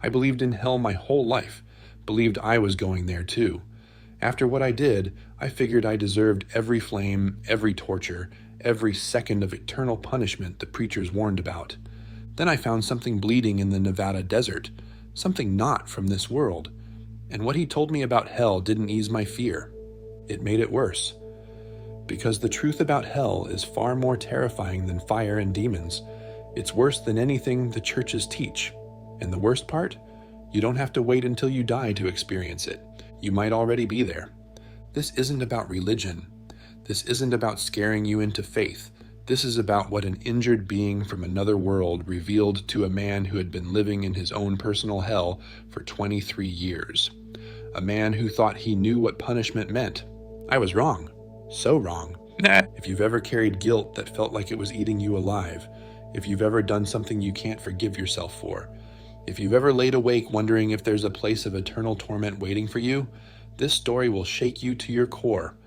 I believed in hell my whole life, believed I was going there too. After what I did, I figured I deserved every flame, every torture, every second of eternal punishment the preachers warned about. Then I found something bleeding in the Nevada desert, something not from this world. And what he told me about hell didn't ease my fear. It made it worse. Because the truth about hell is far more terrifying than fire and demons. It's worse than anything the churches teach. And the worst part? You don't have to wait until you die to experience it. You might already be there. This isn't about religion. This isn't about scaring you into faith. This is about what an injured being from another world revealed to a man who had been living in his own personal hell for 23 years. A man who thought he knew what punishment meant. I was wrong. So wrong. If you've ever carried guilt that felt like it was eating you alive, if you've ever done something you can't forgive yourself for, if you've ever laid awake wondering if there's a place of eternal torment waiting for you, this story will shake you to your core.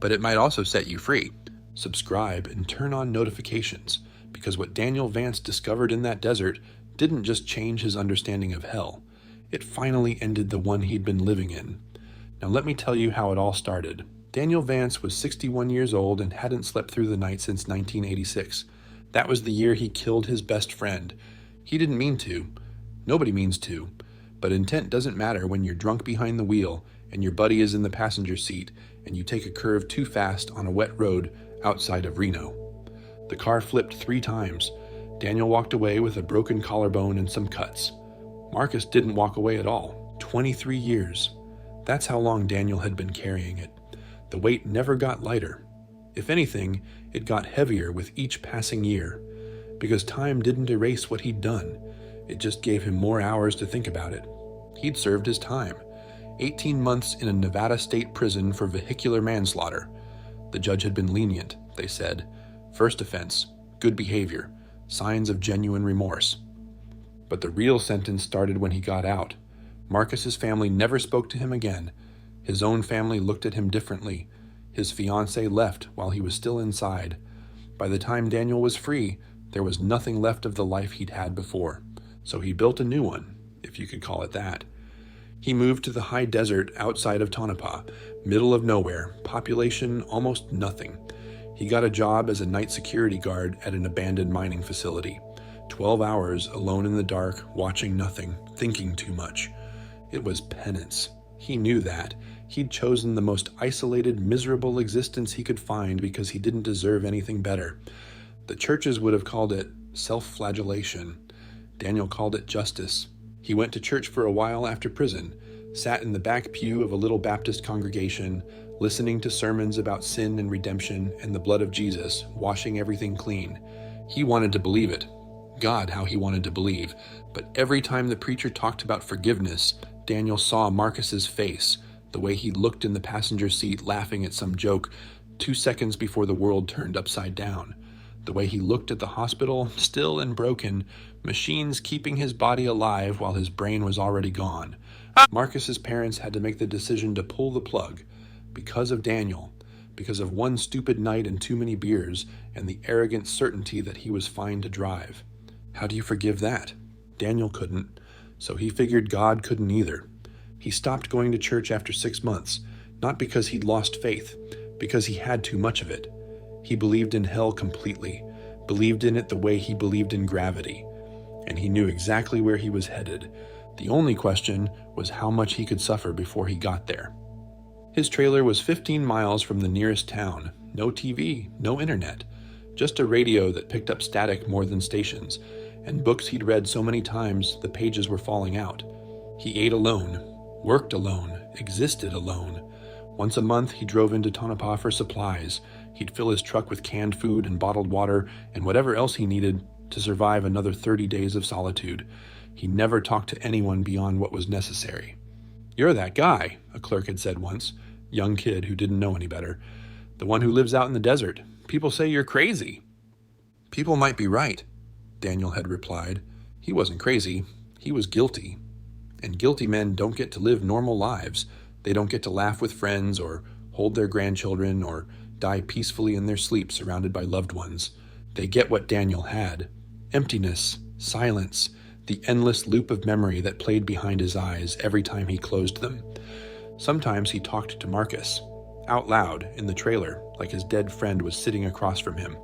But it might also set you free. Subscribe and turn on notifications, because what Daniel Vance discovered in that desert didn't just change his understanding of hell. It finally ended the one he'd been living in. Now let me tell you how it all started. Daniel Vance was 61 years old and hadn't slept through the night since 1986. That was the year he killed his best friend. He didn't mean to. Nobody means to. But intent doesn't matter when you're drunk behind the wheel and your buddy is in the passenger seat and you take a curve too fast on a wet road outside of Reno. The car flipped 3 times. Daniel walked away with a broken collarbone and some cuts. Marcus didn't walk away at all. 23 years. That's how long Daniel had been carrying it. The weight never got lighter. If anything, it got heavier with each passing year. Because time didn't erase what he'd done. It just gave him more hours to think about it. He'd served his time. 18 months in a Nevada state prison for vehicular manslaughter. The judge had been lenient, they said. First offense, good behavior, signs of genuine remorse. But the real sentence started when he got out. Marcus's family never spoke to him again. His own family looked at him differently. His fiancée left while he was still inside. By the time Daniel was free, there was nothing left of the life he'd had before. So he built a new one, if you could call it that. He moved to the high desert outside of Tonopah, middle of nowhere, population almost nothing. He got a job as a night security guard at an abandoned mining facility. 12 hours alone in the dark, watching nothing, thinking too much. It was penance. He knew that. He'd chosen the most isolated, miserable existence he could find because he didn't deserve anything better. The churches would have called it self-flagellation. Daniel called it justice. He went to church for a while after prison, sat in the back pew of a little Baptist congregation, listening to sermons about sin and redemption and the blood of Jesus, washing everything clean. He wanted to believe it. God, how he wanted to believe. But every time the preacher talked about forgiveness, Daniel saw Marcus's face, the way he looked in the passenger seat laughing at some joke 2 seconds before the world turned upside down. The way he looked at the hospital, still and broken, machines keeping his body alive while his brain was already gone. Marcus's parents had to make the decision to pull the plug because of Daniel, because of one stupid night and too many beers and the arrogant certainty that he was fine to drive. How do you forgive that? Daniel couldn't, so he figured God couldn't either. He stopped going to church after 6 months, not because he'd lost faith, because he had too much of it. He believed in hell completely, believed in it the way he believed in gravity, and he knew exactly where he was headed. The only question was how much he could suffer before he got there. His trailer was 15 miles from the nearest town. No TV, no internet, just a radio that picked up static more than stations, and books he'd read so many times the pages were falling out. He ate alone, worked alone, existed alone. Once a month he drove into Tonopah for supplies. He'd fill his truck with canned food and bottled water and whatever else he needed to survive another 30 days of solitude. He never talked to anyone beyond what was necessary. "You're that guy," a clerk had said once, young kid who didn't know any better. "The one who lives out in the desert. People say you're crazy." "People might be right," Daniel had replied. He wasn't crazy. He was guilty. And guilty men don't get to live normal lives. They don't get to laugh with friends or hold their grandchildren or die peacefully in their sleep surrounded by loved ones. They get what Daniel had. Emptiness, silence, the endless loop of memory that played behind his eyes every time he closed them. Sometimes he talked to Marcus, out loud, in the trailer, like his dead friend was sitting across from him.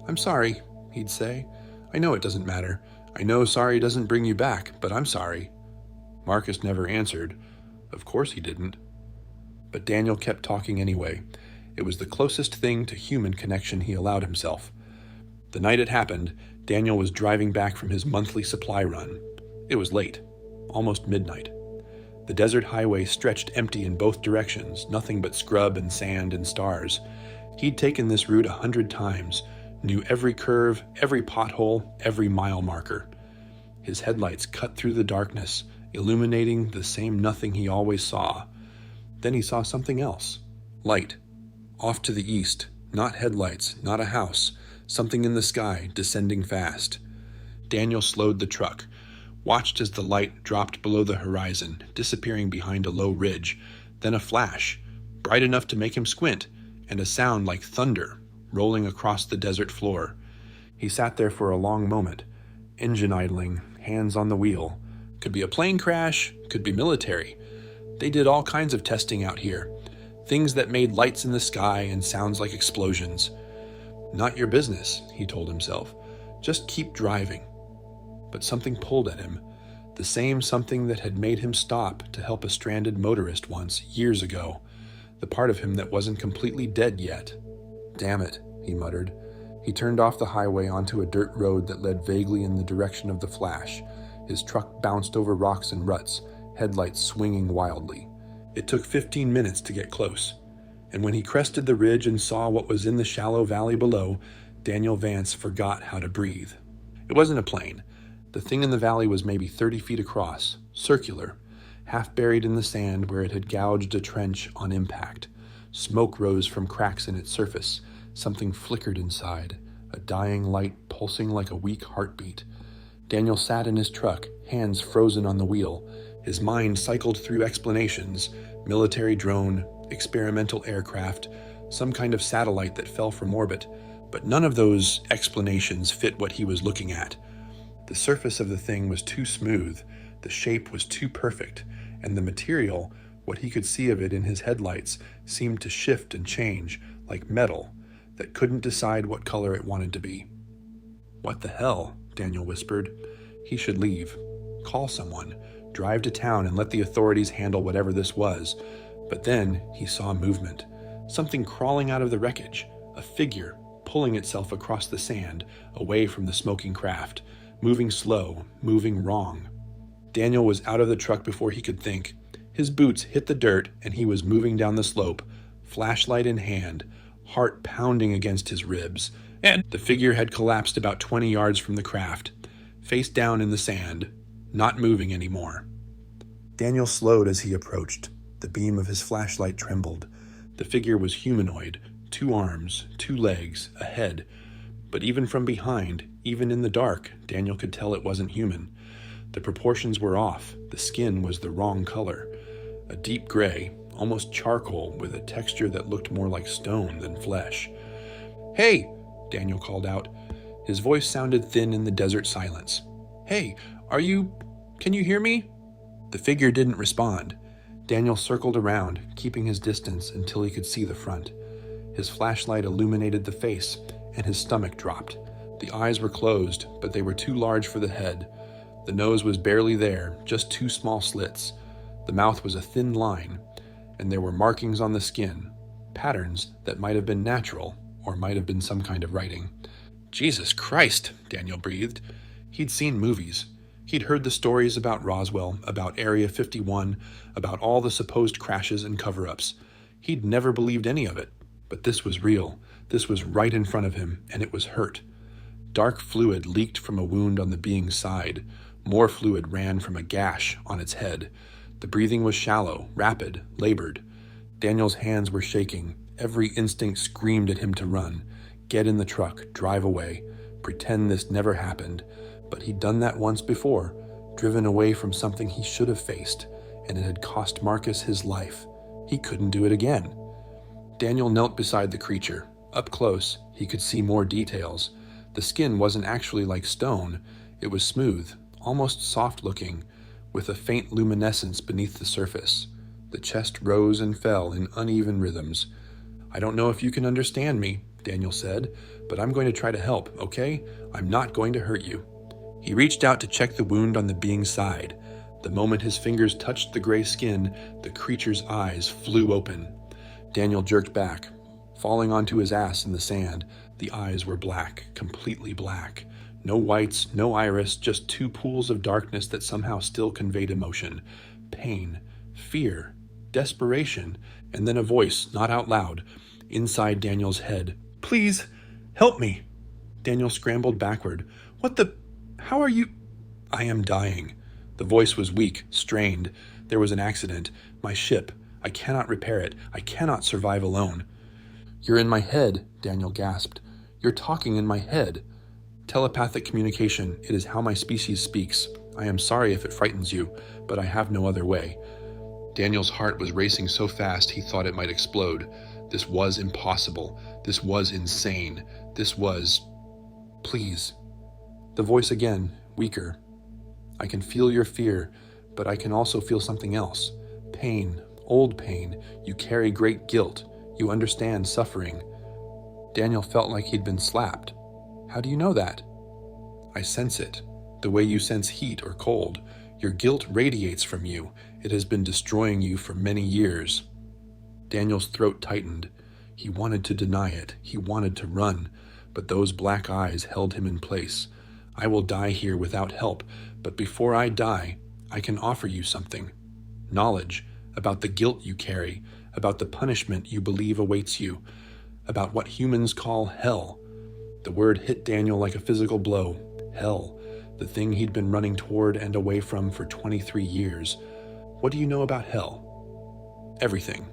"I'm sorry," he'd say. "I know it doesn't matter. I know sorry doesn't bring you back, but I'm sorry." Marcus never answered. Of course he didn't. But Daniel kept talking anyway. It was the closest thing to human connection he allowed himself. The night it happened, Daniel was driving back from his monthly supply run. It was late, almost midnight. The desert highway stretched empty in both directions, nothing but scrub and sand and stars. He'd taken this route 100 times, knew every curve, every pothole, every mile marker. His headlights cut through the darkness, illuminating the same nothing he always saw. Then he saw something else. Light. Off to the east. Not headlights, not a house. Something in the sky, descending fast. Daniel slowed the truck, watched as the light dropped below the horizon, disappearing behind a low ridge. Then a flash, bright enough to make him squint, and a sound like thunder, rolling across the desert floor. He sat there for a long moment, engine idling, hands on the wheel. Could be a plane crash, could be military. They did all kinds of testing out here. Things that made lights in the sky and sounds like explosions. Not your business, he told himself. Just keep driving. But something pulled at him. The same something that had made him stop to help a stranded motorist once, years ago. The part of him that wasn't completely dead yet. "Damn it," he muttered. He turned off the highway onto a dirt road that led vaguely in the direction of the flash. His truck bounced over rocks and ruts, headlights swinging wildly. It took 15 minutes to get close, and when he crested the ridge and saw what was in the shallow valley below, Daniel Vance forgot how to breathe. It wasn't a plane. The thing in the valley was maybe 30 feet across, circular, half buried in the sand where it had gouged a trench on impact. Smoke rose from cracks in its surface. Something flickered inside, a dying light pulsing like a weak heartbeat. Daniel sat in his truck, hands frozen on the wheel. His mind cycled through explanations: military drone, experimental aircraft, some kind of satellite that fell from orbit. But none of those explanations fit what he was looking at. The surface of the thing was too smooth, the shape was too perfect, and the material, what he could see of it in his headlights, seemed to shift and change, like metal, that couldn't decide what color it wanted to be. "What the hell?" Daniel whispered. He should leave. Call someone. Drive to town and let the authorities handle whatever this was. But then he saw movement. Something crawling out of the wreckage. A figure, pulling itself across the sand, away from the smoking craft. Moving slow, moving wrong. Daniel was out of the truck before he could think. His boots hit the dirt and he was moving down the slope, flashlight in hand, heart pounding against his ribs. And the figure had collapsed about 20 yards from the craft, face down in the sand, not moving anymore. Daniel slowed as he approached. The beam of his flashlight trembled. The figure was humanoid, 2 arms, 2 legs, a head. But even from behind, even in the dark, Daniel could tell it wasn't human. The proportions were off. The skin was the wrong color. A deep gray, almost charcoal, with a texture that looked more like stone than flesh. "Hey!" Daniel called out. His voice sounded thin in the desert silence. "Hey, can you hear me?" The figure didn't respond. Daniel circled around, keeping his distance until he could see the front. His flashlight illuminated the face, and his stomach dropped. The eyes were closed, but they were too large for the head. The nose was barely there, just 2 small slits. The mouth was a thin line, and there were markings on the skin, patterns that might have been natural, or might have been some kind of writing. "Jesus Christ," Daniel breathed. He'd seen movies. He'd heard the stories about Roswell, about Area 51, about all the supposed crashes and cover-ups. He'd never believed any of it. But this was real. This was right in front of him, and it was hurt. Dark fluid leaked from a wound on the being's side. More fluid ran from a gash on its head. The breathing was shallow, rapid, labored. Daniel's hands were shaking. Every instinct screamed at him to run. Get in the truck, drive away, pretend this never happened. But he'd done that once before, driven away from something he should have faced, and it had cost Marcus his life. He couldn't do it again. Daniel knelt beside the creature. Up close, he could see more details. The skin wasn't actually like stone. It was smooth, almost soft-looking, with a faint luminescence beneath the surface. The chest rose and fell in uneven rhythms. "I don't know if you can understand me," Daniel said, "but I'm going to try to help, okay? I'm not going to hurt you." He reached out to check the wound on the being's side. The moment his fingers touched the gray skin, the creature's eyes flew open. Daniel jerked back, falling onto his ass in the sand. The eyes were black, completely black. No whites, no iris, just two pools of darkness that somehow still conveyed emotion. Pain, fear, desperation, and then a voice, not out loud, inside Daniel's head. "Please, help me." Daniel scrambled backward. "What the? How are you?" "I am dying." The voice was weak, strained. "There was an accident. My ship. I cannot repair it. I cannot survive alone." "You're in my head," Daniel gasped. "You're talking in my head." "Telepathic communication. It is how my species speaks. I am sorry if it frightens you, but I have no other way." Daniel's heart was racing so fast he thought it might explode. This was impossible. This was insane. This was... "Please." The voice again, weaker. "I can feel your fear, but I can also feel something else. Pain, old pain. You carry great guilt. You understand suffering." Daniel felt like he'd been slapped. "How do you know that?" "I sense it. The way you sense heat or cold. Your guilt radiates from you. It has been destroying you for many years." Daniel's throat tightened. He wanted to deny it. He wanted to run. But those black eyes held him in place. "I will die here without help, but before I die, I can offer you something. Knowledge about the guilt you carry, about the punishment you believe awaits you, about what humans call hell." The word hit Daniel like a physical blow. Hell, the thing he'd been running toward and away from for 23 years. "What do you know about hell?" "Everything.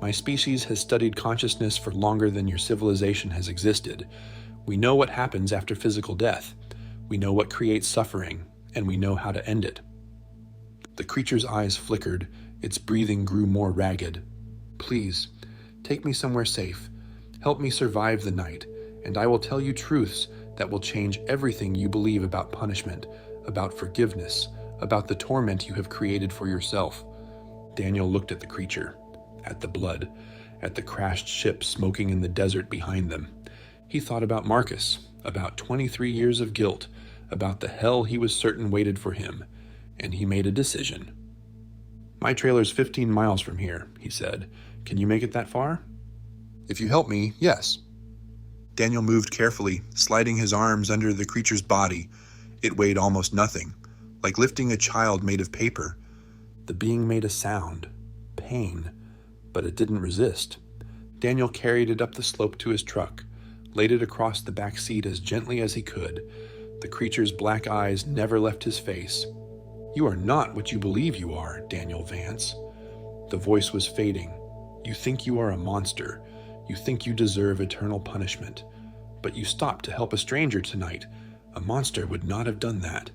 My species has studied consciousness for longer than your civilization has existed. We know what happens after physical death. We know what creates suffering, and we know how to end it." The creature's eyes flickered. Its breathing grew more ragged. "Please, take me somewhere safe. Help me survive the night, and I will tell you truths that will change everything you believe about punishment, about forgiveness, about the torment you have created for yourself." Daniel looked at the creature, at the blood, at the crashed ship smoking in the desert behind them. He thought about Marcus, about 23 years of guilt, about the hell he was certain waited for him, and he made a decision. "My trailer's 15 miles from here," he said. "Can you make it that far?" "If you help me, yes." Daniel moved carefully, sliding his arms under the creature's body. It weighed almost nothing, like lifting a child made of paper. The being made a sound. Pain. But it didn't resist. Daniel carried it up the slope to his truck, laid it across the back seat as gently as he could. The creature's black eyes never left his face. "You are not what you believe you are, Daniel Vance." The voice was fading. "You think you are a monster. You think you deserve eternal punishment. But you stopped to help a stranger tonight. A monster would not have done that."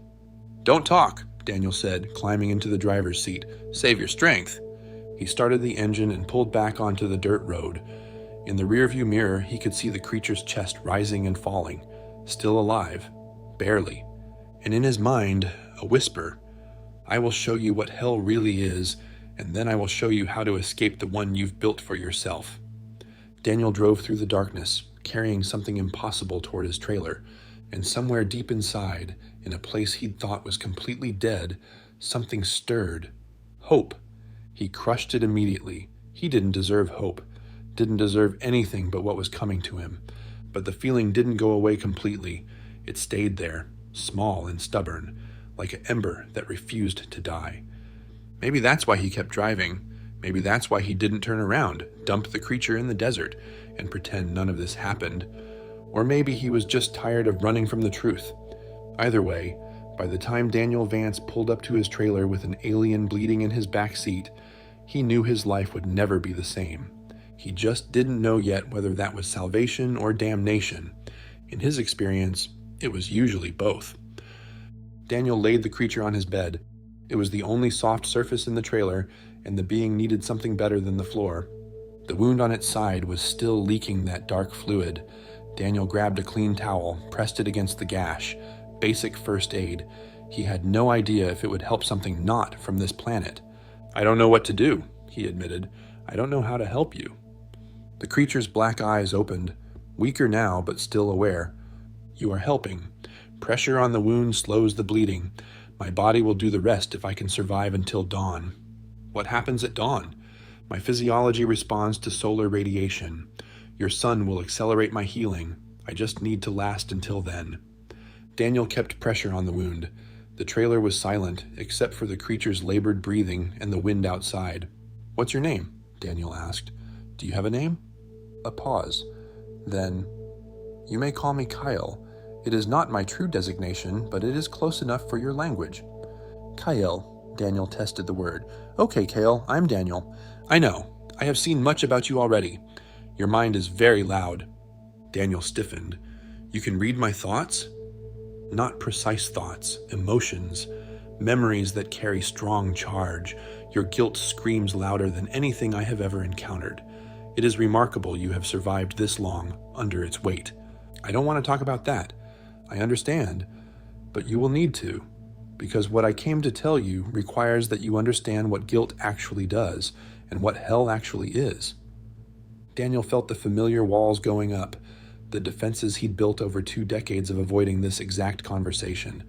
"Don't talk," Daniel said, climbing into the driver's seat. "Save your strength." He started the engine and pulled back onto the dirt road. In the rearview mirror, he could see the creature's chest rising and falling, still alive, barely. And in his mind, a whisper, "I will show you what hell really is, and then I will show you how to escape the one you've built for yourself." Daniel drove through the darkness, carrying something impossible toward his trailer, and somewhere deep inside, in a place he'd thought was completely dead, something stirred. Hope. He crushed it immediately. He didn't deserve hope, didn't deserve anything but what was coming to him. But the feeling didn't go away completely. It stayed there, small and stubborn, like an ember that refused to die. Maybe that's why he kept driving. Maybe that's why he didn't turn around, dump the creature in the desert, and pretend none of this happened. Or maybe he was just tired of running from the truth. Either way, by the time Daniel Vance pulled up to his trailer with an alien bleeding in his back seat, he knew his life would never be the same. He just didn't know yet whether that was salvation or damnation. In his experience, it was usually both. Daniel laid the creature on his bed. It was the only soft surface in the trailer, and the being needed something better than the floor. The wound on its side was still leaking that dark fluid. Daniel grabbed a clean towel, pressed it against the gash. Basic first aid. He had no idea if it would help something not from this planet. "I don't know what to do," he admitted. "I don't know how to help you." The creature's black eyes opened, weaker now but still aware. "You are helping. Pressure on the wound slows the bleeding. My body will do the rest if I can survive until dawn." "What happens at dawn?" "My physiology responds to solar radiation. Your sun will accelerate my healing. I just need to last until then." Daniel kept pressure on the wound. The trailer was silent, except for the creature's labored breathing and the wind outside. "What's your name?" Daniel asked. "Do you have a name?" A pause. Then, "You may call me Kyle. It is not my true designation, but it is close enough for your language." "Kyle," Daniel tested the word. "Okay, Kale, I'm Daniel. I know. I have seen much about you already. Your mind is very loud." Daniel stiffened. "You can read my thoughts?" "Not precise thoughts, emotions, memories that carry strong charge. Your guilt screams louder than anything I have ever encountered. It is remarkable you have survived this long under its weight." "I don't want to talk about that. I understand, but you will need to, because what I came to tell you requires that you understand what guilt actually does and what hell actually is." Daniel felt the familiar walls going up, the defenses he'd built over 2 decades of avoiding this exact conversation.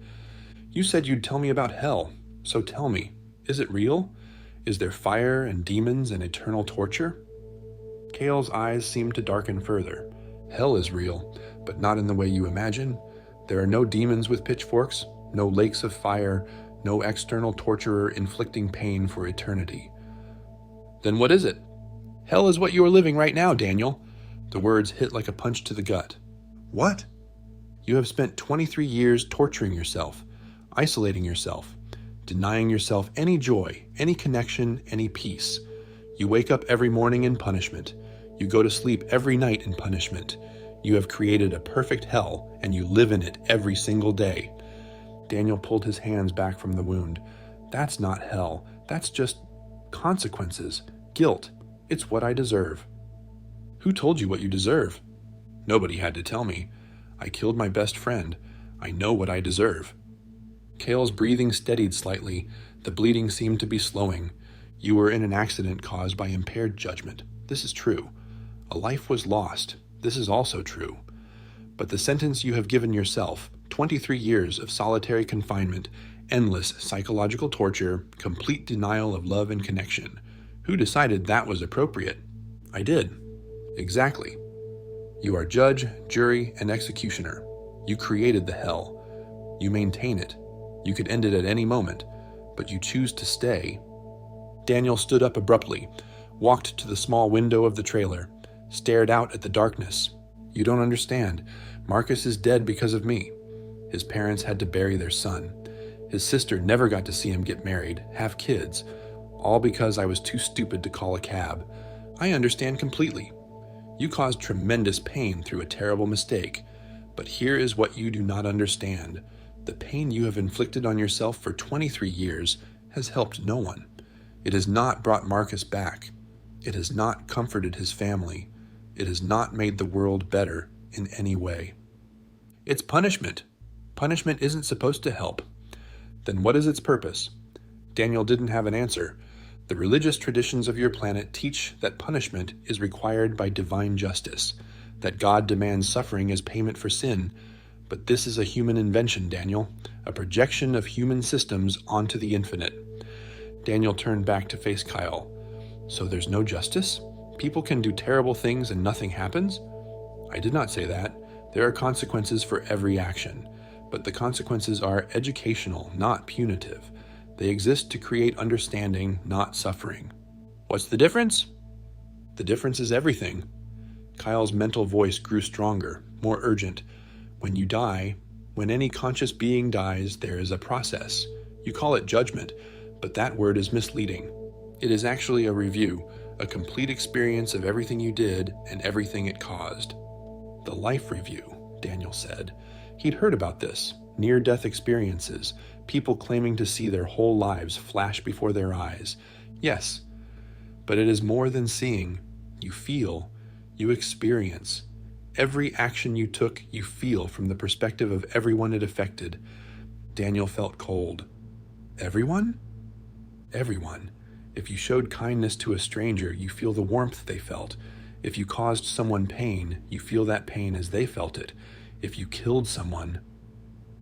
"You said you'd tell me about hell, so tell me, is it real? Is there fire and demons and eternal torture?" Kale's eyes seemed to darken further. "Hell is real, but not in the way you imagine. There are no demons with pitchforks, no lakes of fire, no external torturer inflicting pain for eternity." "Then what is it?" "Hell is what you are living right now, Daniel." The words hit like a punch to the gut. "What?" "You have spent 23 years torturing yourself, isolating yourself, denying yourself any joy, any connection, any peace. You wake up every morning in punishment. You go to sleep every night in punishment. You have created a perfect hell, and you live in it every single day." Daniel pulled his hands back from the wound. "That's not hell. That's just consequences, guilt. It's what I deserve." "Who told you what you deserve?" "Nobody had to tell me. I killed my best friend. I know what I deserve." Kale's breathing steadied slightly. The bleeding seemed to be slowing. "You were in an accident caused by impaired judgment. This is true. A life was lost. This is also true. But the sentence you have given yourself, 23 years of solitary confinement, endless psychological torture, complete denial of love and connection. Who decided that was appropriate?" "I did." "Exactly. You are judge, jury, and executioner. You created the hell. You maintain it. You could end it at any moment, but you choose to stay." Daniel stood up abruptly, walked to the small window of the trailer, stared out at the darkness. "You don't understand. Marcus is dead because of me. His parents had to bury their son. His sister never got to see him get married, have kids, all because I was too stupid to call a cab. I understand completely. You caused tremendous pain through a terrible mistake, but here is what you do not understand. The pain you have inflicted on yourself for 23 years has helped no one. It has not brought Marcus back. It has not comforted his family. It has not made the world better in any way. It's punishment. Punishment isn't supposed to help. Then what is its purpose?" Daniel didn't have an answer. "The religious traditions of your planet teach that punishment is required by divine justice, that God demands suffering as payment for sin. But this is a human invention, Daniel, a projection of human systems onto the infinite." Daniel turned back to face Kyle. "So there's no justice? People can do terrible things and nothing happens?" "I did not say that. There are consequences for every action, but the consequences are educational, not punitive. They exist to create understanding, not suffering." "What's the difference?" "The difference is everything." Kyle's mental voice grew stronger, more urgent. "When you die, when any conscious being dies, there is a process. You call it judgment, but that word is misleading. It is actually a review, a complete experience of everything you did and everything it caused." "The life review," Daniel said. He'd heard about this, near-death experiences, people claiming to see their whole lives flash before their eyes. Yes, but it is more than seeing. You feel, you experience. Every action you took, you feel from the perspective of everyone it affected. Daniel felt cold. Everyone? Everyone. If you showed kindness to a stranger, you feel the warmth they felt. If you caused someone pain, you feel that pain as they felt it. If you killed someone...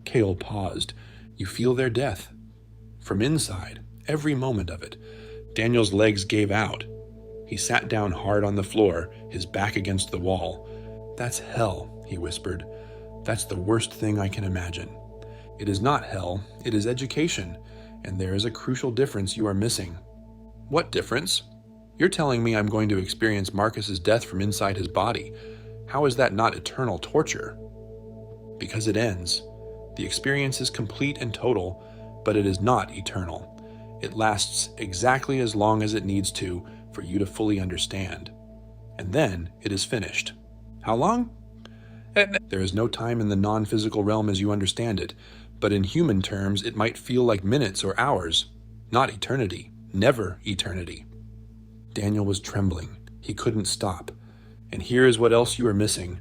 Cale paused. You feel their death. From inside, every moment of it. Daniel's legs gave out. He sat down hard on the floor, his back against the wall. That's hell, he whispered. That's the worst thing I can imagine. It is not hell, it is education, and there is a crucial difference you are missing. What difference? You're telling me I'm going to experience Marcus's death from inside his body. How is that not eternal torture? Because it ends. The experience is complete and total, but it is not eternal. It lasts exactly as long as it needs to for you to fully understand. And then it is finished. How long? There is no time in the non-physical realm as you understand it, but in human terms it might feel like minutes or hours. Not eternity. Never eternity. Daniel was trembling. He couldn't stop. And here is what else you are missing.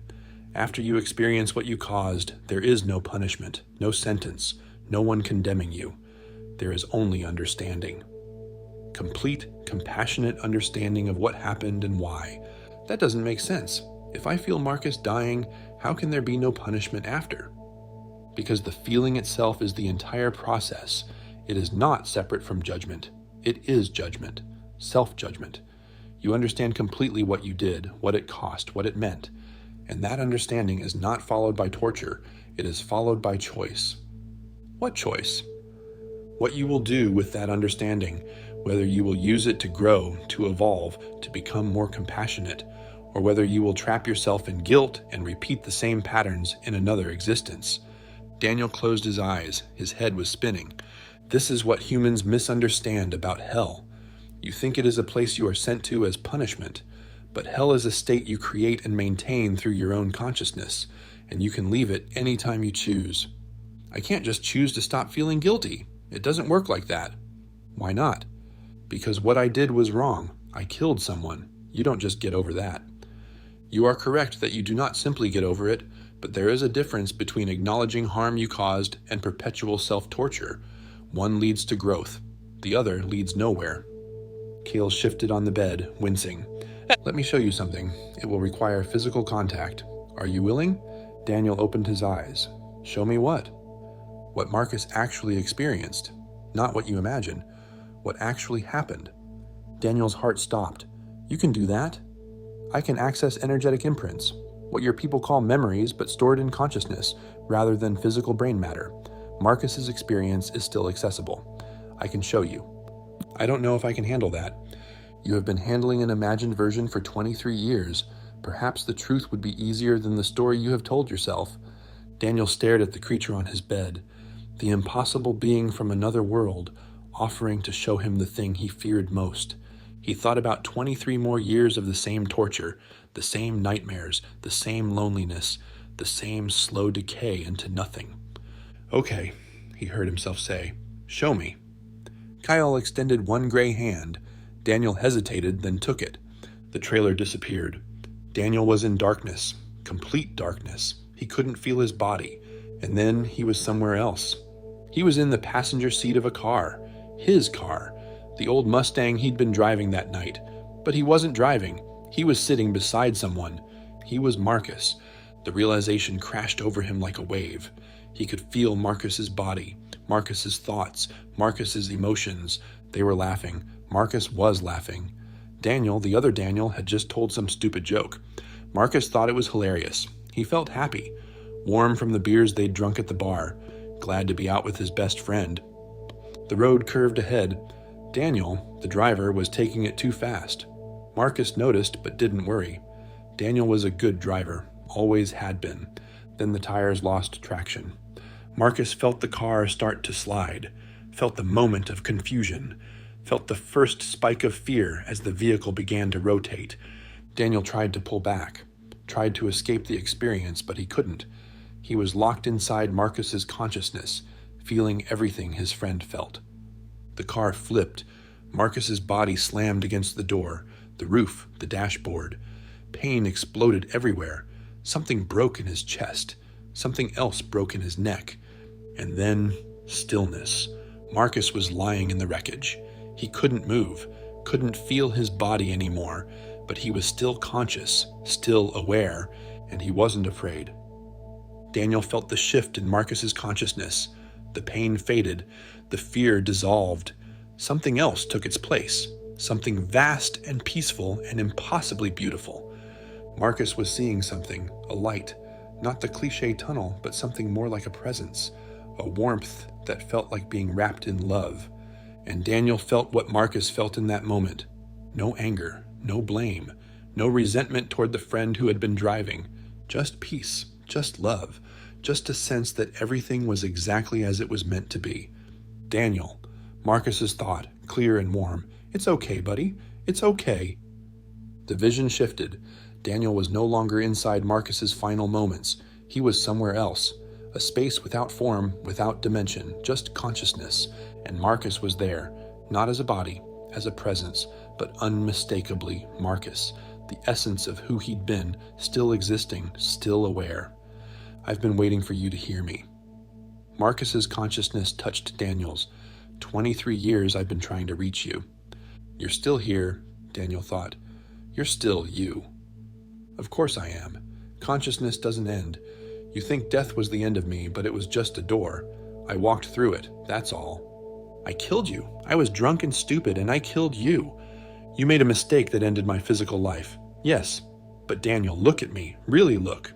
After you experience what you caused, there is no punishment, no sentence, no one condemning you. There is only understanding. Complete, compassionate understanding of what happened and why. That doesn't make sense. If I feel Marcus dying, how can there be no punishment after? Because the feeling itself is the entire process. It is not separate from judgment. It is judgment, self-judgment. You understand completely what you did, what it cost, what it meant. And that understanding is not followed by torture. It is followed by choice. What choice? What you will do with that understanding, whether you will use it to grow, to evolve, to become more compassionate, or whether you will trap yourself in guilt and repeat the same patterns in another existence. Daniel closed his eyes. His head was spinning. This is what humans misunderstand about hell. You think it is a place you are sent to as punishment, but hell is a state you create and maintain through your own consciousness, and you can leave it any time you choose. I can't just choose to stop feeling guilty. It doesn't work like that. Why not? Because what I did was wrong. I killed someone. You don't just get over that. You are correct that you do not simply get over it, but there is a difference between acknowledging harm you caused and perpetual self-torture. One leads to growth. The other leads nowhere. Cale shifted on the bed, wincing. Let me show you something. It will require physical contact. Are you willing? Daniel opened his eyes. Show me what? What Marcus actually experienced. Not what you imagine. What actually happened. Daniel's heart stopped. You can do that? I can access energetic imprints, what your people call memories, but stored in consciousness, rather than physical brain matter. Marcus's experience is still accessible. I can show you. I don't know if I can handle that. You have been handling an imagined version for 23 years. Perhaps the truth would be easier than the story you have told yourself. Daniel stared at the creature on his bed, the impossible being from another world, offering to show him the thing he feared most. He thought about 23 more years of the same torture, the same nightmares, the same loneliness, the same slow decay into nothing. Okay, he heard himself say. Show me. Kyle extended one gray hand. Daniel hesitated, then took it. The trailer disappeared. Daniel was in darkness, complete darkness. He couldn't feel his body. And then he was somewhere else. He was in the passenger seat of a car. His car. The old Mustang he'd been driving that night. But he wasn't driving. He was sitting beside someone. He was Marcus. The realization crashed over him like a wave. He could feel Marcus's body, Marcus's thoughts, Marcus's emotions. They were laughing. Marcus was laughing. Daniel, the other Daniel, had just told some stupid joke. Marcus thought it was hilarious. He felt happy, warm from the beers they'd drunk at the bar, glad to be out with his best friend. The road curved ahead. Daniel, the driver, was taking it too fast. Marcus noticed but didn't worry. Daniel was a good driver, always had been. Then the tires lost traction. Marcus felt the car start to slide, felt the moment of confusion, felt the first spike of fear as the vehicle began to rotate. Daniel tried to pull back, tried to escape the experience, but he couldn't. He was locked inside Marcus's consciousness, feeling everything his friend felt. The car flipped. Marcus's body slammed against the door, the roof, the dashboard. Pain exploded everywhere. Something broke in his chest. Something else broke in his neck. And then Stillness. Marcus was lying in the wreckage. He couldn't move, couldn't feel his body anymore, but he was still conscious, still aware, and he wasn't afraid. Daniel felt the shift in Marcus's consciousness. The pain faded, the fear dissolved. Something else took its place, something vast and peaceful and impossibly beautiful. Marcus was seeing something, a light, not the cliché tunnel, but something more like a presence, a warmth that felt like being wrapped in love. And Daniel felt what Marcus felt in that moment. No anger, no blame, no resentment toward the friend who had been driving. Just peace, just love, just a sense that everything was exactly as it was meant to be. Daniel, Marcus's thought, clear and warm. It's okay, buddy. It's okay. The vision shifted. Daniel was no longer inside Marcus's final moments. He was somewhere else. A space without form, without dimension, just consciousness. And Marcus was there, not as a body, as a presence, but unmistakably Marcus, the essence of who he'd been, still existing, still aware. I've been waiting for you to hear me. Marcus's consciousness touched Daniel's. 23 years I've been trying to reach you. You're still here, Daniel thought. You're still you. Of course I am. Consciousness doesn't end. You think death was the end of me, but it was just a door. I walked through it, that's all. I killed you. I was drunk and stupid, and I killed you. You made a mistake that ended my physical life. Yes, but Daniel, look at me. Really look.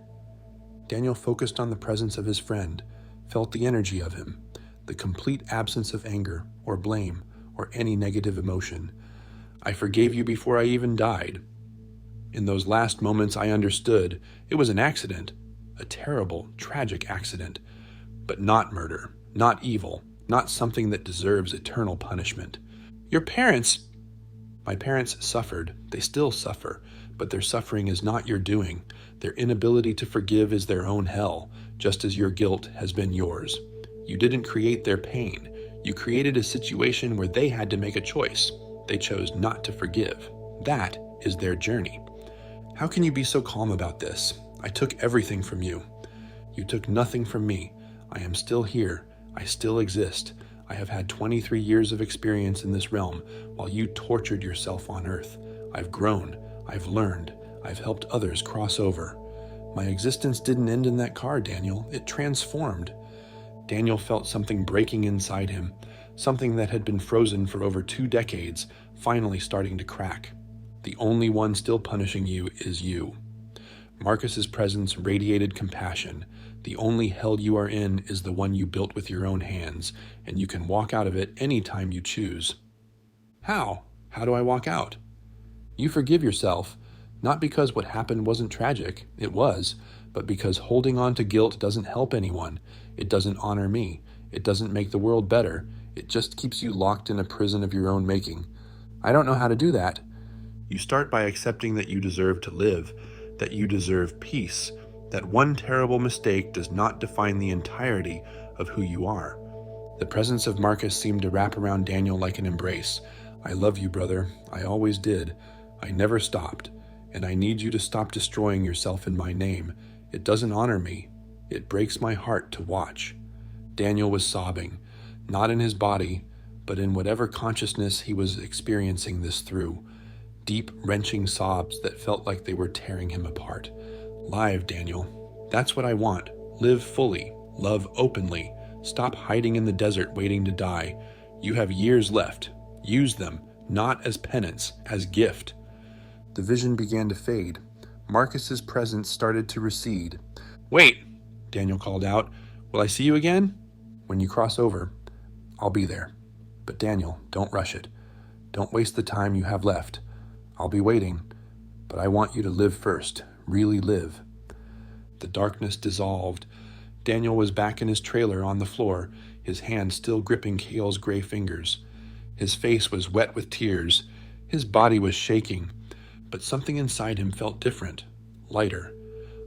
Daniel focused on the presence of his friend, felt the energy of him, the complete absence of anger or blame or any negative emotion. I forgave you before I even died. In those last moments I understood it was an accident, a terrible, tragic accident, but not murder, not evil, not something that deserves eternal punishment. Your parents... My parents suffered, they still suffer, but their suffering is not your doing. Their inability to forgive is their own hell, just as your guilt has been yours. You didn't create their pain. You created a situation where they had to make a choice. They chose not to forgive. That is their journey. How can you be so calm about this? I took everything from you. You took nothing from me. I am still here. I still exist. I have had 23 years of experience in this realm while you tortured yourself on Earth. I've grown. I've learned. I've helped others cross over. My existence didn't end in that car, Daniel. It transformed. Daniel felt something breaking inside him, something that had been frozen for over 2 decades, finally starting to crack. The only one still punishing you is you. Marcus's presence radiated compassion. The only hell you are in is the one you built with your own hands, and you can walk out of it any time you choose. How? How do I walk out? You forgive yourself, not because what happened wasn't tragic, it was, but because holding on to guilt doesn't help anyone. It doesn't honor me. It doesn't make the world better. It just keeps you locked in a prison of your own making. I don't know how to do that. You start by accepting that you deserve to live, that you deserve peace, that one terrible mistake does not define the entirety of who you are. The presence of Marcus seemed to wrap around Daniel like an embrace. I love you, brother. I always did. I never stopped. And I need you to stop destroying yourself in my name. It doesn't honor me. It breaks my heart to watch. Daniel was sobbing, not in his body, but in whatever consciousness he was experiencing this through. Deep, wrenching sobs that felt like they were tearing him apart. Live, Daniel. That's what I want. Live fully. Love openly. Stop hiding in the desert waiting to die. You have years left. Use them, not as penance, as gift. The vision began to fade. Marcus's presence started to recede. Wait, Daniel called out. Will I see you again? When you cross over, I'll be there. But Daniel, don't rush it. Don't waste the time you have left. I'll be waiting, but I want you to live first, really live. The darkness dissolved. Daniel was back in his trailer on the floor, his hand still gripping Cale's gray fingers. His face was wet with tears. His body was shaking, but something inside him felt different, lighter.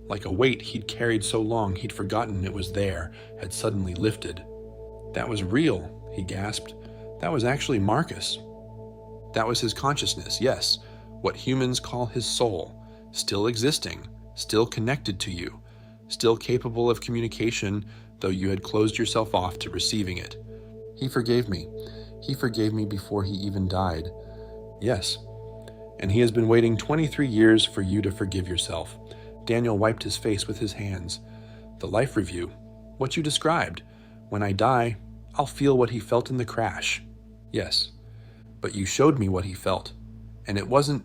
Like a weight he'd carried so long he'd forgotten it was there, had suddenly lifted. That was real, he gasped. That was actually Marcus. That was his consciousness, yes, what humans call his soul, still existing, still connected to you, still capable of communication, though you had closed yourself off to receiving it. He forgave me. He forgave me before he even died. Yes. And he has been waiting 23 years for you to forgive yourself. Daniel wiped his face with his hands. The life review. What you described. When I die, I'll feel what he felt in the crash. Yes. But you showed me what he felt. And it wasn't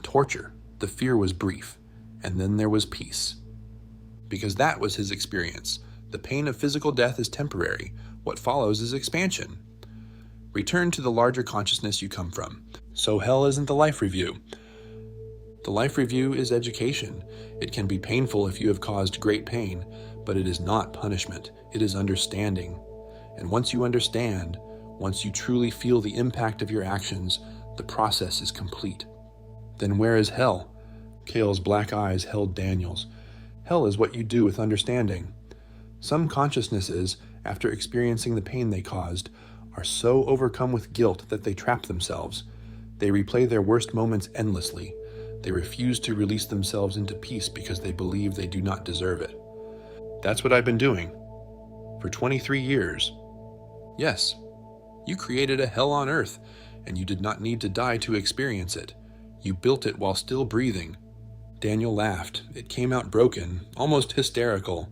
torture. The fear was brief. And then there was peace. Because that was his experience. The pain of physical death is temporary. What follows is expansion. Return to the larger consciousness you come from. So hell isn't the life review. The life review is education. It can be painful if you have caused great pain, but it is not punishment. It is understanding. And once you understand, once you truly feel the impact of your actions, the process is complete. Then where is hell? Cale's black eyes held Daniel's. Hell is what you do with understanding. Some consciousnesses, after experiencing the pain they caused, are so overcome with guilt that they trap themselves. They replay their worst moments endlessly. They refuse to release themselves into peace because they believe they do not deserve it. That's what I've been doing. For 23 years. Yes, you created a hell on earth, and you did not need to die to experience it. You built it while still breathing. Daniel laughed. It came out broken, almost hysterical.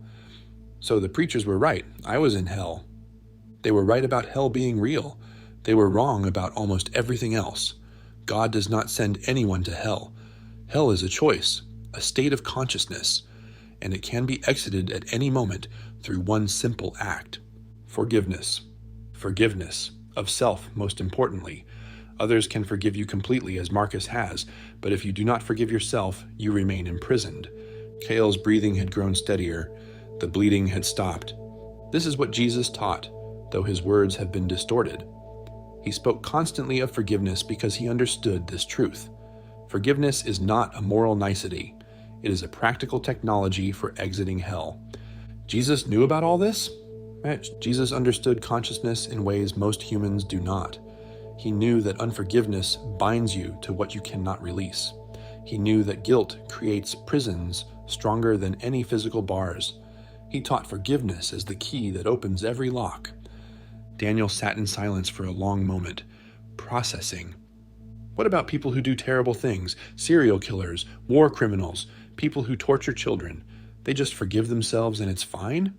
So the preachers were right. I was in hell. They were right about hell being real. They were wrong about almost everything else. God does not send anyone to hell. Hell is a choice, a state of consciousness, and it can be exited at any moment through one simple act. Forgiveness. Forgiveness of self, most importantly. Others can forgive you completely, as Marcus has, but if you do not forgive yourself, you remain imprisoned. Cale's breathing had grown steadier. The bleeding had stopped. This is what Jesus taught, though his words have been distorted. He spoke constantly of forgiveness because he understood this truth. Forgiveness is not a moral nicety. It is a practical technology for exiting hell. Jesus knew about all this? Jesus understood consciousness in ways most humans do not. He knew that unforgiveness binds you to what you cannot release. He knew that guilt creates prisons stronger than any physical bars. He taught forgiveness as the key that opens every lock. Daniel sat in silence for a long moment, processing. What about people who do terrible things? Serial killers, war criminals, people who torture children. They just forgive themselves and it's fine?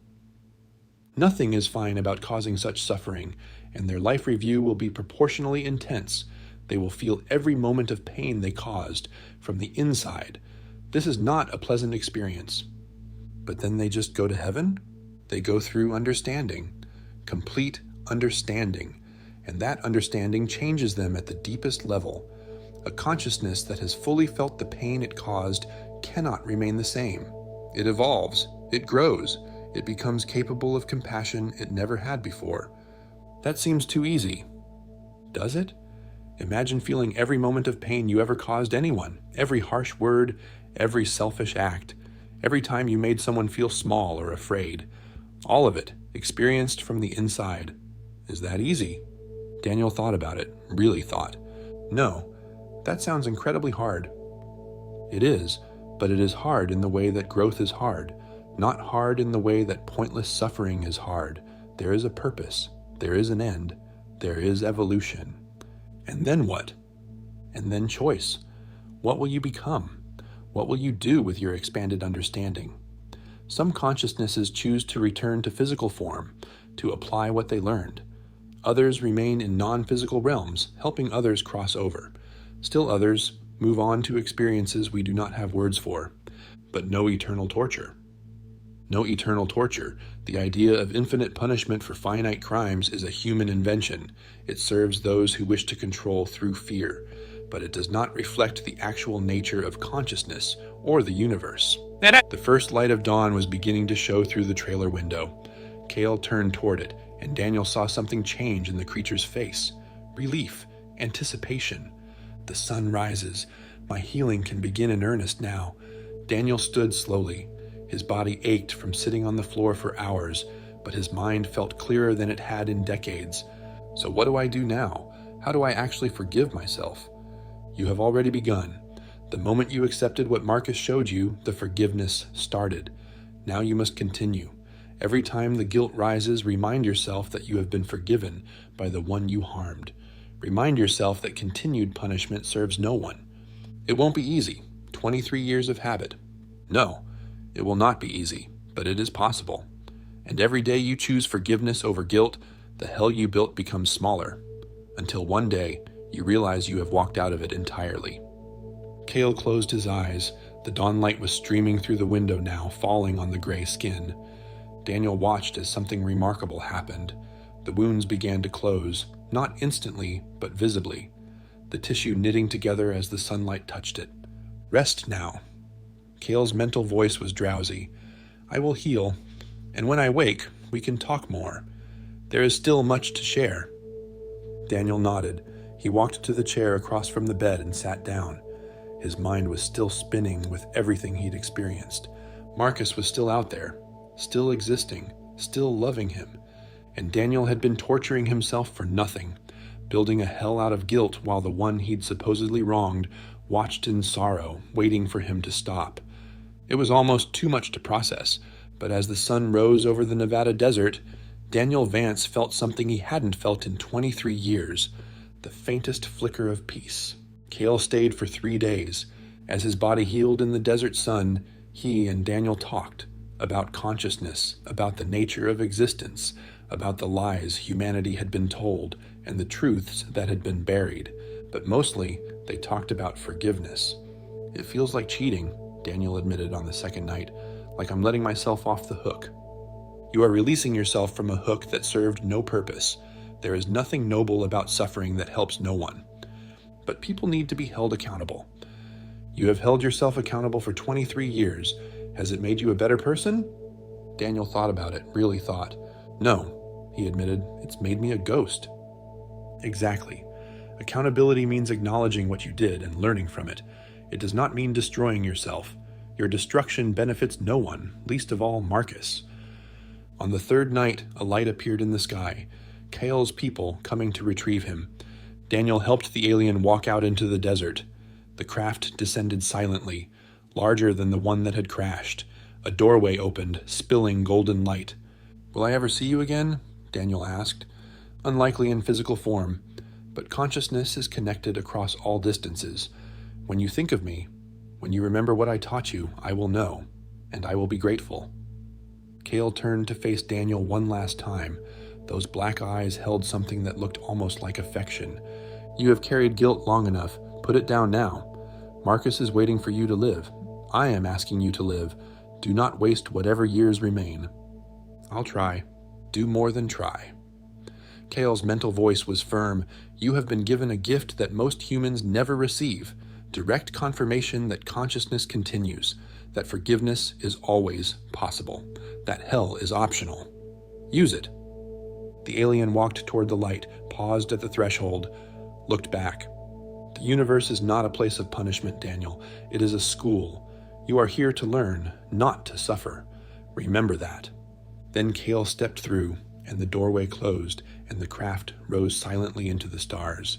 Nothing is fine about causing such suffering, and their life review will be proportionally intense. They will feel every moment of pain they caused from the inside. This is not a pleasant experience. But then they just go to heaven? They go through understanding, complete understanding, and that understanding changes them at the deepest level. A consciousness that has fully felt the pain it caused cannot remain the same. It evolves, it grows, it becomes capable of compassion it never had before. That seems too easy. Does it? Imagine feeling every moment of pain you ever caused anyone, every harsh word, every selfish act, every time you made someone feel small or afraid. All of it, experienced from the inside. Is that easy? Daniel thought about it, really thought. No, that sounds incredibly hard. It is, but it is hard in the way that growth is hard, not hard in the way that pointless suffering is hard. There is a purpose, there is an end, there is evolution. And then what? And then choice. What will you become? What will you do with your expanded understanding? Some consciousnesses choose to return to physical form, to apply what they learned. Others remain in non-physical realms, helping others cross over. Still others move on to experiences we do not have words for, but no eternal torture. No eternal torture. The idea of infinite punishment for finite crimes is a human invention. It serves those who wish to control through fear, but it does not reflect the actual nature of consciousness or the universe. The first light of dawn was beginning to show through the trailer window. Cale turned toward it, and Daniel saw something change in the creature's face. Relief, anticipation. The sun rises. My healing can begin in earnest now. Daniel stood slowly. His body ached from sitting on the floor for hours, but his mind felt clearer than it had in decades. So what do I do now? How do I actually forgive myself? You have already begun. The moment you accepted what Marcus showed you, the forgiveness started. Now you must continue. Every time the guilt rises, remind yourself that you have been forgiven by the one you harmed. Remind yourself that continued punishment serves no one. It won't be easy. 23 years of habit. No, it will not be easy, but it is possible. And every day you choose forgiveness over guilt, the hell you built becomes smaller, until one day you realize you have walked out of it entirely. Cale closed his eyes. The dawn light was streaming through the window now, falling on the gray skin. Daniel watched as something remarkable happened. The wounds began to close, not instantly, but visibly, the tissue knitting together as the sunlight touched it. Rest now. Cale's mental voice was drowsy. I will heal, and when I wake, we can talk more. There is still much to share. Daniel nodded. He walked to the chair across from the bed and sat down. His mind was still spinning with everything he'd experienced. Marcus was still out there, still existing, still loving him. And Daniel had been torturing himself for nothing, building a hell out of guilt while the one he'd supposedly wronged watched in sorrow, waiting for him to stop. It was almost too much to process, but as the sun rose over the Nevada desert, Daniel Vance felt something he hadn't felt in 23 years, the faintest flicker of peace. Cale stayed for 3 days. As his body healed in the desert sun, he and Daniel talked about consciousness, about the nature of existence, about the lies humanity had been told and the truths that had been buried. But mostly, they talked about forgiveness. It feels like cheating, Daniel admitted on the second night, like I'm letting myself off the hook. You are releasing yourself from a hook that served no purpose. There is nothing noble about suffering that helps no one. But people need to be held accountable. You have held yourself accountable for 23 years. Has it made you a better person? Daniel thought about it, really thought. No, he admitted, it's made me a ghost. Exactly. Accountability means acknowledging what you did and learning from it. It does not mean destroying yourself. Your destruction benefits no one, least of all Marcus. On the third night, a light appeared in the sky. Cale's people coming to retrieve him. Daniel helped the alien walk out into the desert. The craft descended silently, larger than the one that had crashed. A doorway opened, spilling golden light. Will I ever see you again? Daniel asked. Unlikely in physical form, but consciousness is connected across all distances. When you think of me, when you remember what I taught you, I will know, and I will be grateful. Cale turned to face Daniel one last time. Those black eyes held something that looked almost like affection. You have carried guilt long enough. Put it down now. Marcus is waiting for you to live. I am asking you to live. Do not waste whatever years remain. I'll try. Do more than try. Cale's mental voice was firm. You have been given a gift that most humans never receive. Direct confirmation that consciousness continues, that forgiveness is always possible, that hell is optional. Use it. The alien walked toward the light, paused at the threshold, looked back. The universe is not a place of punishment, Daniel. It is a school. You are here to learn, not to suffer. Remember that. Then Cale stepped through, and the doorway closed, and the craft rose silently into the stars.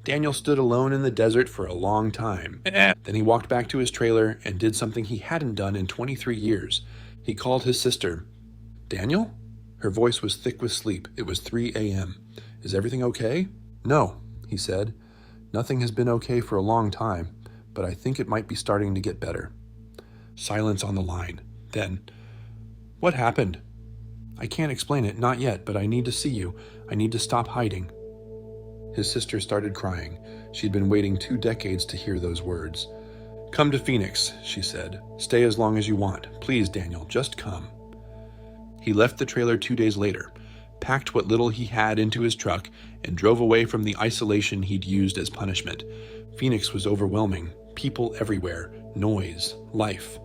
Daniel stood alone in the desert for a long time. Then he walked back to his trailer and did something he hadn't done in 23 years. He called his sister. Daniel? Her voice was thick with sleep. It was 3 a.m. Is everything okay? No, he said. Nothing has been okay for a long time, but I think it might be starting to get better. Silence on the line. Then, what happened? I can't explain it, not yet, but I need to see you. I need to stop hiding. His sister started crying. She'd been waiting 2 decades to hear those words. Come to Phoenix, she said. Stay as long as you want. Please, Daniel, just come. He left the trailer 2 days later, packed what little he had into his truck, and drove away from the isolation he'd used as punishment. Phoenix was overwhelming. People everywhere. Noise. Life.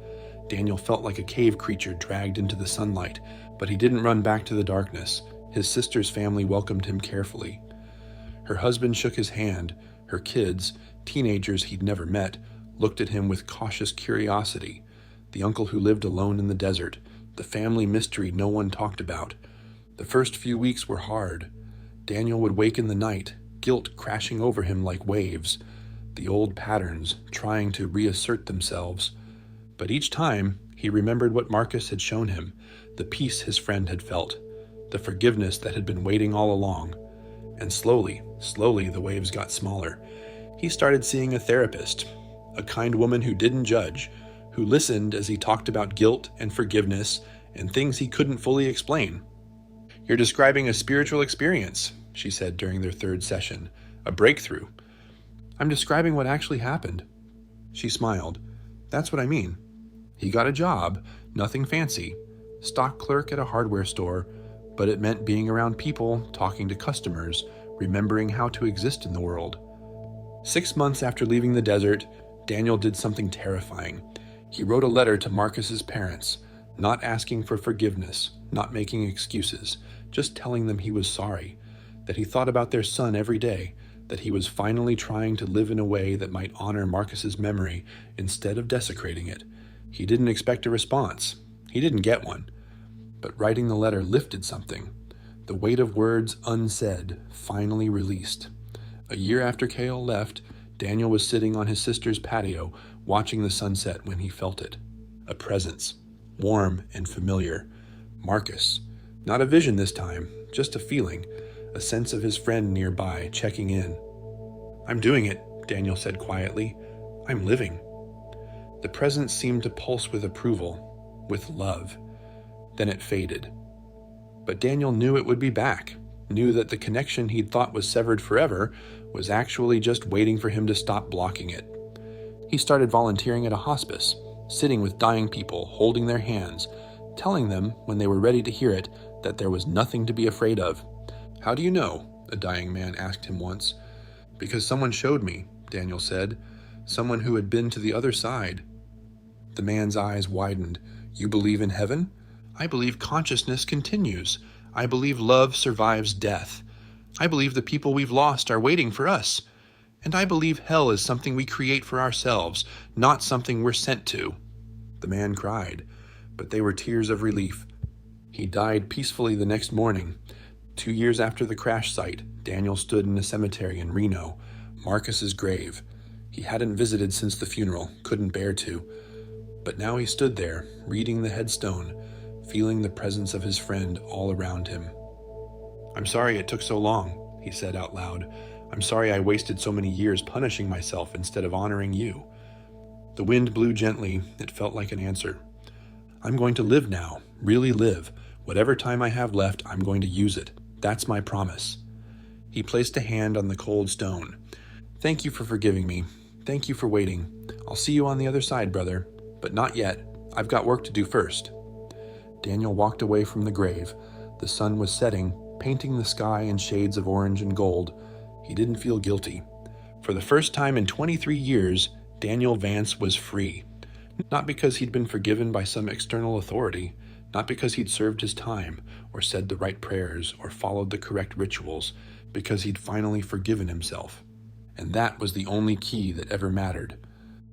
Daniel felt like a cave creature dragged into the sunlight, but he didn't run back to the darkness. His sister's family welcomed him carefully. Her husband shook his hand. Her kids, teenagers he'd never met, looked at him with cautious curiosity. The uncle who lived alone in the desert, the family mystery no one talked about. The first few weeks were hard. Daniel would wake in the night, guilt crashing over him like waves, the old patterns trying to reassert themselves. But each time, he remembered what Marcus had shown him, the peace his friend had felt, the forgiveness that had been waiting all along. And slowly, the waves got smaller. He started seeing a therapist, a kind woman who didn't judge, who listened as he talked about guilt and forgiveness and things he couldn't fully explain. "You're describing a spiritual experience," she said during their third session, "a breakthrough." "I'm describing what actually happened." She smiled. "That's what I mean. He got a job, nothing fancy, stock clerk at a hardware store, but it meant being around people, talking to customers, remembering how to exist in the world. 6 months after leaving the desert, Daniel did something terrifying. He wrote a letter to Marcus's parents, not asking for forgiveness, not making excuses, just telling them he was sorry, that he thought about their son every day, that he was finally trying to live in a way that might honor Marcus's memory instead of desecrating it. He didn't expect a response. He didn't get one. But writing the letter lifted something. The weight of words unsaid, finally released. A year after Cale left, Daniel was sitting on his sister's patio, watching the sunset when he felt it. A presence, warm and familiar. Marcus. Not a vision this time, just a feeling, a sense of his friend nearby, checking in. "I'm doing it," Daniel said quietly. "I'm living." The presence seemed to pulse with approval, with love. Then it faded. But Daniel knew it would be back, knew that the connection he'd thought was severed forever was actually just waiting for him to stop blocking it. He started volunteering at a hospice, sitting with dying people, holding their hands, telling them, when they were ready to hear it, that there was nothing to be afraid of. "How do you know?" a dying man asked him once. "Because someone showed me," Daniel said. "Someone who had been to the other side." The man's eyes widened. "You believe in heaven?" "I believe consciousness continues. I believe love survives death. I believe the people we've lost are waiting for us. And I believe hell is something we create for ourselves, not something we're sent to." The man cried, but they were tears of relief. He died peacefully the next morning. 2 years after the crash site, Daniel stood in a cemetery in Reno, Marcus's grave. He hadn't visited since the funeral, couldn't bear to. But now he stood there, reading the headstone, feeling the presence of his friend all around him. "I'm sorry it took so long," he said out loud. "I'm sorry I wasted so many years punishing myself instead of honoring you." The wind blew gently. It felt like an answer. "I'm going to live now, really live. Whatever time I have left, I'm going to use it. That's my promise." He placed a hand on the cold stone. "Thank you for forgiving me. Thank you for waiting. I'll see you on the other side, brother. But not yet. I've got work to do first." Daniel walked away from the grave. The sun was setting, painting the sky in shades of orange and gold. He didn't feel guilty. For the first time in 23 years, Daniel Vance was free. Not because he'd been forgiven by some external authority, not because he'd served his time, or said the right prayers, or followed the correct rituals, because he'd finally forgiven himself. And that was the only key that ever mattered.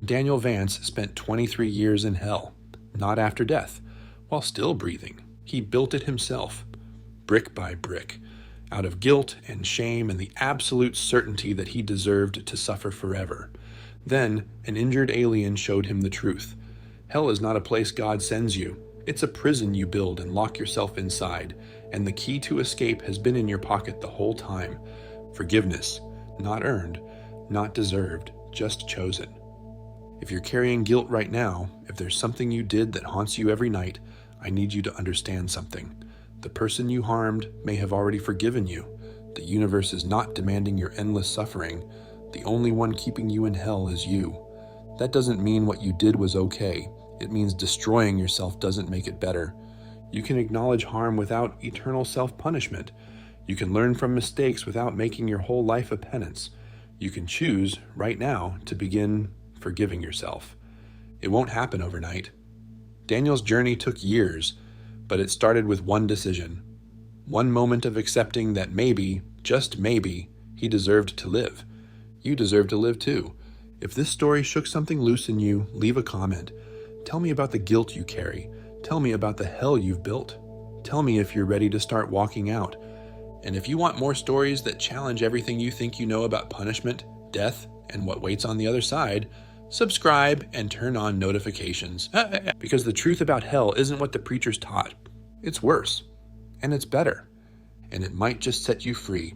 Daniel Vance spent 23 years in hell, not after death, while still breathing. He built it himself, brick by brick, out of guilt and shame and the absolute certainty that he deserved to suffer forever. Then, an injured alien showed him the truth. Hell is not a place God sends you. It's a prison you build and lock yourself inside, and the key to escape has been in your pocket the whole time. Forgiveness, not earned, not deserved, just chosen. If you're carrying guilt right now, if there's something you did that haunts you every night, I need you to understand something. The person you harmed may have already forgiven you. The universe is not demanding your endless suffering. The only one keeping you in hell is you. That doesn't mean what you did was okay. It means destroying yourself doesn't make it better. You can acknowledge harm without eternal self-punishment. You can learn from mistakes without making your whole life a penance. You can choose, right now, to begin forgiving yourself. It won't happen overnight. Daniel's journey took years, but it started with one decision. One moment of accepting that maybe, just maybe, he deserved to live. You deserve to live too. If this story shook something loose in you, leave a comment. Tell me about the guilt you carry. Tell me about the hell you've built. Tell me if you're ready to start walking out. And if you want more stories that challenge everything you think you know about punishment, death, and what waits on the other side, subscribe and turn on notifications. Because the truth about hell isn't what the preachers taught. It's worse. And it's better. And it might just set you free